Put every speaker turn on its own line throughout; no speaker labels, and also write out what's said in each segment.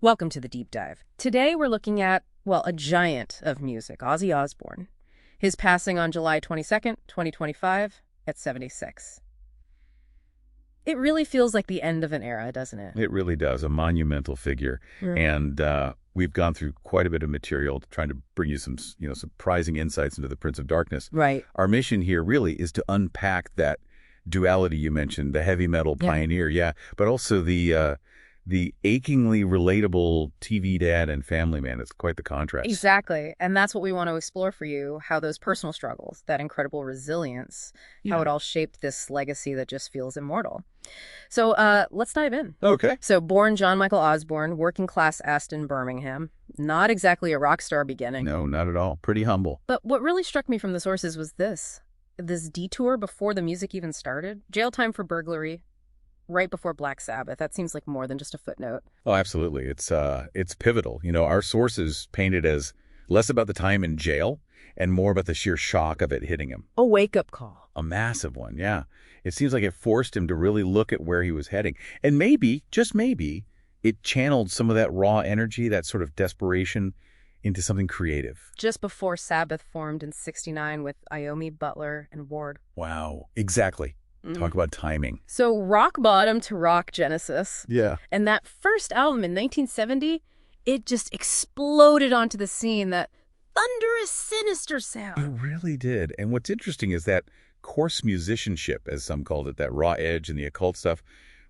Welcome to the Deep Dive. Today we're looking at, well, a giant of music, Ozzy Osbourne. His passing on July 22nd, 2025, at 76. It really feels like the end of an era, doesn't it?
It really does, a monumental figure. And we've gone through quite a bit of material trying to bring you some, surprising insights into the Prince of Darkness.
Right.
Our mission here really is to unpack that duality you mentioned, the heavy metal pioneer, but also the achingly relatable TV dad and family man. It's quite the contrast.
Exactly. And that's what we want to explore for you, how those personal struggles, that incredible resilience, how it all shaped this legacy that just feels immortal. So let's dive in.
Okay.
So born John Michael Osbourne, working class Aston, Birmingham. Not exactly a rock star beginning.
No, not at all. Pretty humble.
But what really struck me from the sources was this detour before the music even started. Jail time for burglary. Right before Black Sabbath. That seems like more than just a footnote.
Oh, absolutely. It's pivotal. Our sources paint it as less about the time in jail and more about the sheer shock of it hitting him.
A wake-up call.
A massive one, yeah. It seems like it forced him to really look at where he was heading. And maybe, just maybe, it channeled some of that raw energy, that sort of desperation, into something creative.
Just before Sabbath formed in '69 with Iommi, Butler, and Ward.
Wow, exactly. Talk about timing.
So rock bottom to rock Genesis.
Yeah.
And that first album in 1970, it just exploded onto the scene, that thunderous, sinister sound.
It really did. And what's interesting is that coarse musicianship, as some called it, that raw edge and the occult stuff,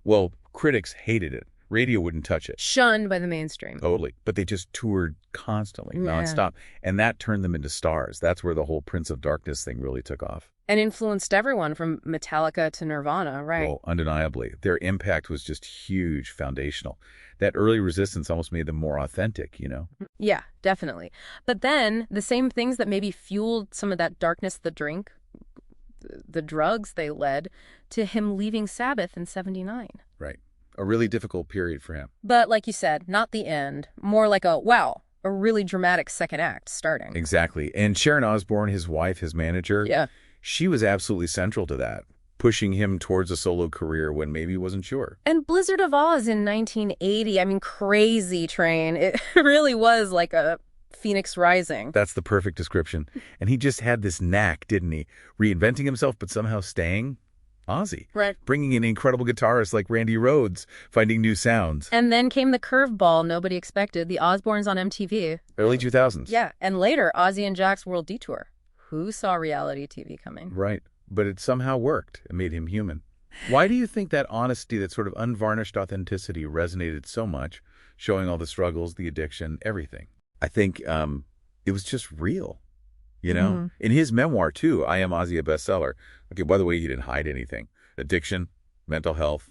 well, critics hated it. Radio wouldn't touch it.
Shunned by the mainstream.
Totally. But they just toured constantly, nonstop. And that turned them into stars. That's where the whole Prince of Darkness thing really took off.
And influenced everyone from Metallica to Nirvana, right?
Well, undeniably. Their impact was just huge, foundational. That early resistance almost made them more authentic,
Yeah, definitely. But then the same things that maybe fueled some of that darkness, the drink, the drugs, they led to him leaving Sabbath in '79.
Right. A really difficult period for him.
But like you said, not the end. More like a really dramatic second act starting.
Exactly. And Sharon Osbourne, his wife, his manager, she was absolutely central to that, pushing him towards a solo career when maybe he wasn't sure.
And Blizzard of Oz in 1980, I mean, crazy train. It really was like a Phoenix Rising.
That's the perfect description. And he just had this knack, didn't he? Reinventing himself, but somehow staying Ozzy.
Right.
Bringing in incredible guitarists like Randy Rhoads, finding new sounds.
And then came the curveball nobody expected, the Osbournes on MTV.
Early 2000s.
Yeah, and later, Ozzy and Jack's World Detour. Who saw reality TV coming?
Right. But it somehow worked. It made him human. Why do you think that honesty, that sort of unvarnished authenticity resonated so much, showing all the struggles, the addiction, everything? I think it was just real. In his memoir, too, I Am Ozzy, a bestseller. Okay, by the way, he didn't hide anything. Addiction, mental health,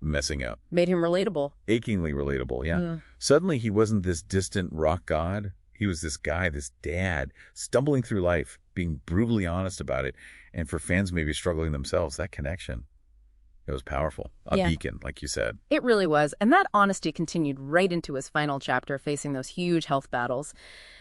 messing up.
Made him relatable.
Achingly relatable, yeah. Suddenly, he wasn't this distant rock god. He was this guy, this dad, stumbling through life, being brutally honest about it. And for fans maybe struggling themselves, that connection, it was powerful. A beacon, like you said.
It really was. And that honesty continued right into his final chapter, facing those huge health battles.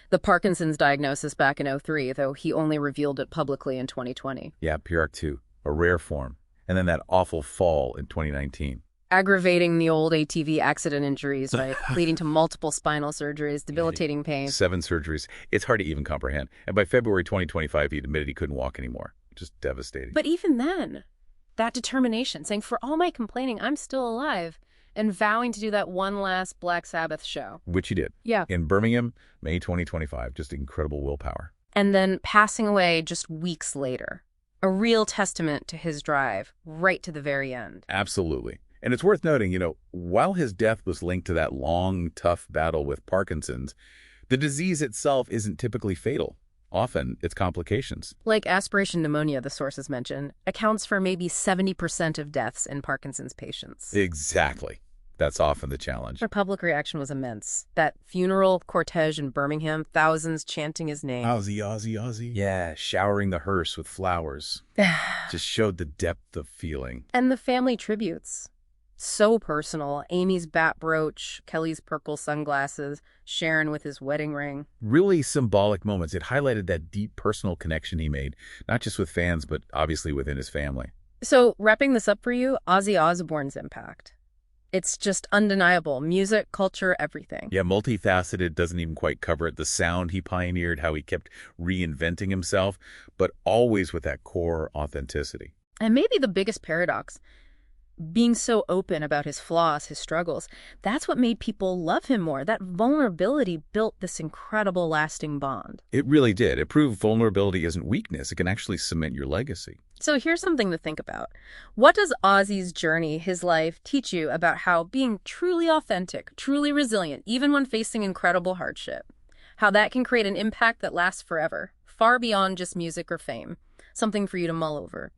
The Parkinson's diagnosis back in '03, though he only revealed it publicly in 2020.
Yeah, PRC2, a rare form. And then that awful fall in 2019.
Aggravating the old ATV accident injuries, right? Leading to multiple spinal surgeries, debilitating pain.
7 surgeries. It's hard to even comprehend. And by February 2025, he admitted he couldn't walk anymore. Just devastating.
But even then, that determination, saying, for all my complaining, I'm still alive, and vowing to do that one last Black Sabbath show.
Which he did.
Yeah.
In Birmingham, May 2025. Just incredible willpower.
And then passing away just weeks later. A real testament to his drive, right to the very end.
Absolutely. And it's worth noting, while his death was linked to that long, tough battle with Parkinson's, the disease itself isn't typically fatal. Often, it's complications.
Like aspiration pneumonia, the sources mention, accounts for maybe 70% of deaths in Parkinson's patients.
Exactly. That's often the challenge.
Our public reaction was immense. That funeral cortege in Birmingham, thousands chanting his name.
Ozzy, Ozzy, Ozzy. Yeah, showering the hearse with flowers. Just showed the depth of feeling.
And the family tributes. So personal. Amy's bat brooch, Kelly's purple sunglasses, Sharon with his wedding ring.
Really symbolic moments. It highlighted that deep personal connection he made, not just with fans, but obviously within his family.
So, wrapping this up for you, Ozzy Osbourne's impact. It's just undeniable. Music, culture, everything.
Yeah, multifaceted doesn't even quite cover it. The sound he pioneered, how he kept reinventing himself, but always with that core authenticity.
And maybe the biggest paradox, being so open about his flaws, his struggles, that's what made people love him more. That vulnerability built this incredible lasting bond.
It really did. It proved vulnerability isn't weakness. It can actually cement your legacy.
So here's something to think about. What does Ozzy's journey, his life, teach you about how being truly authentic, truly resilient, even when facing incredible hardship, how that can create an impact that lasts forever, far beyond just music or fame? Something for you to mull over.